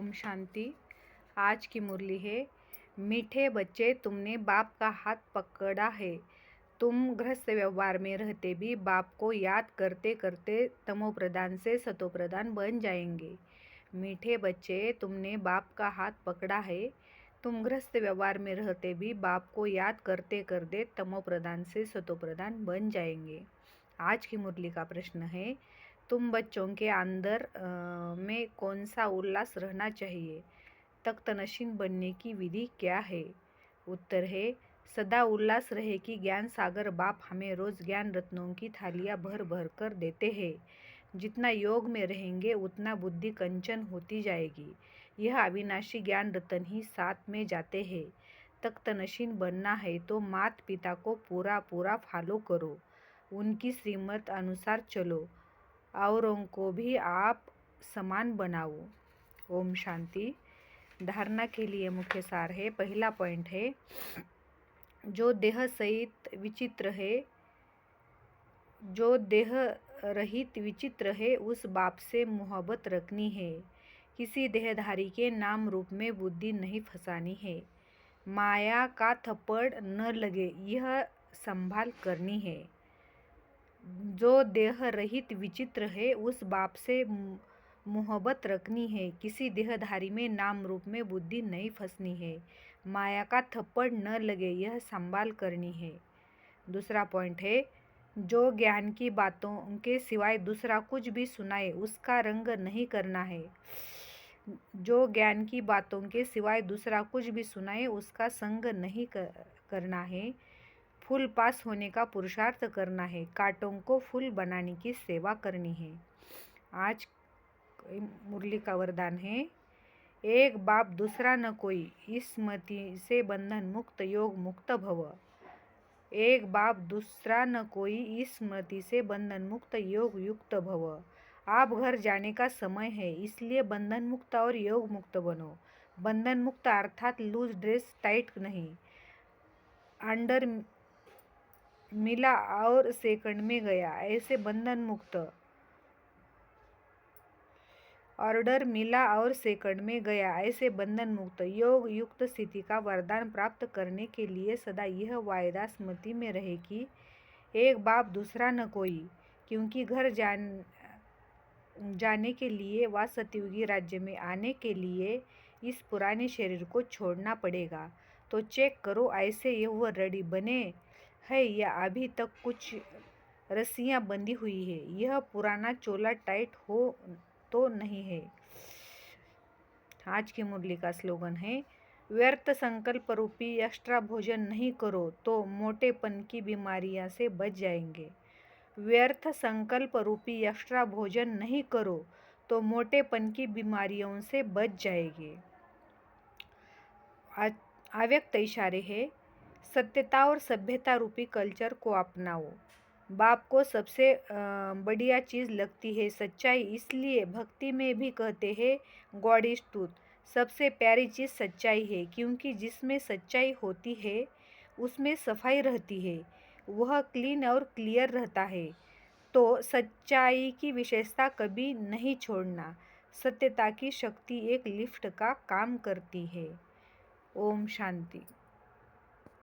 ओम शांति। आज की मुरली है, मीठे बच्चे तुमने बाप का हाथ पकड़ा है। तुम गृहस्थ व्यवहार में रहते भी बाप को याद करते करते तमोप्रधान से सतोप्रधान बन जाएंगे। मीठे बच्चे तुमने बाप का हाथ पकड़ा है। तुम गृहस्थ व्यवहार में रहते भी बाप को याद करते करते तमोप्रधान से सतोप्रधान बन जाएंगे। आज की मुरली का प्रश्न है, तुम बच्चों के अंदर में कौन सा उल्लास रहना चाहिए? तख्तनशीन बनने की विधि क्या है? उत्तर है, सदा उल्लास रहे कि ज्ञान सागर बाप हमें रोज ज्ञान रत्नों की थालियां भर भर कर देते हैं। जितना योग में रहेंगे उतना बुद्धि कंचन होती जाएगी। यह अविनाशी ज्ञान रत्न ही साथ में जाते हैं। तख्तनशीन बनना है तो मात पिता को पूरा पूरा फॉलो करो, उनकी श्रीमत अनुसार चलो, औरों को भी आप समान बनाओ। ओम शांति। धारणा के लिए मुख्य सार है। पहला पॉइंट है, जो देह सहित विचित्र है, जो देह रहित विचित्र है, उस बाप से मोहब्बत रखनी है। किसी देहधारी के नाम रूप में बुद्धि नहीं फंसानी है। माया का थप्पड़ न लगे, यह संभाल करनी है। जो देह रहित विचित्र है, उस बाप से मोहब्बत रखनी है। किसी देहधारी में नाम रूप में बुद्धि नहीं फंसनी है। माया का थप्पड़ न लगे, यह संभाल करनी है। दूसरा पॉइंट है, जो ज्ञान की बातों के सिवाय दूसरा कुछ भी सुनाए उसका रंग नहीं करना है। जो ज्ञान की बातों के सिवाय दूसरा कुछ भी सुनाए उसका संग नहीं करना है। फूल पास होने का पुरुषार्थ करना है। कांटों को फूल बनाने की सेवा करनी है। आज मुरली का वरदान है, एक बाप दूसरा न कोई, इस स्मृति से बंधन मुक्त योग मुक्त भव। एक बाप दूसरा न कोई, इस स्मृति से बंधन मुक्त योग युक्त भव। आप घर जाने का समय है, इसलिए बंधन मुक्त और योग मुक्त बनो। बंधन मुक्त अर्थात लूज ड्रेस टाइट नहीं। अंडर मिला और सेकंड में गया, ऐसे बंधन मुक्त। ऑर्डर मिला और सेकंड में गया, ऐसे बंधन मुक्त योग युक्त स्थिति का वरदान प्राप्त करने के लिए सदा यह वायदा स्मृति में रहे कि एक बाप दूसरा न कोई। क्योंकि घर जाने के लिए व सतयुगी राज्य में आने के लिए इस पुराने शरीर को छोड़ना पड़ेगा। तो चेक करो, ऐसे यह रेडी बने है या अभी तक कुछ रस्सियां बंधी हुई है। यह पुराना चोला टाइट हो तो नहीं है। आज की मुरली का स्लोगन है, व्यर्थ संकल्प रूपी एक्स्ट्रा भोजन नहीं करो तो मोटेपन की बीमारियां से बच जाएंगे। व्यर्थ संकल्प रूपी एक्स्ट्रा भोजन नहीं करो तो मोटेपन की बीमारियों से बच जाएंगे। अव्यक्त इशारे है, सत्यता और सभ्यता रूपी कल्चर को अपनाओ। बाप को सबसे बढ़िया चीज़ लगती है सच्चाई, इसलिए भक्ति में भी कहते हैं गॉड इज ट्रूथ। सबसे प्यारी चीज़ सच्चाई है, क्योंकि जिसमें सच्चाई होती है उसमें सफाई रहती है, वह क्लीन और क्लियर रहता है। तो सच्चाई की विशेषता कभी नहीं छोड़ना। सत्यता की शक्ति एक लिफ्ट का काम करती है। ओम शांति।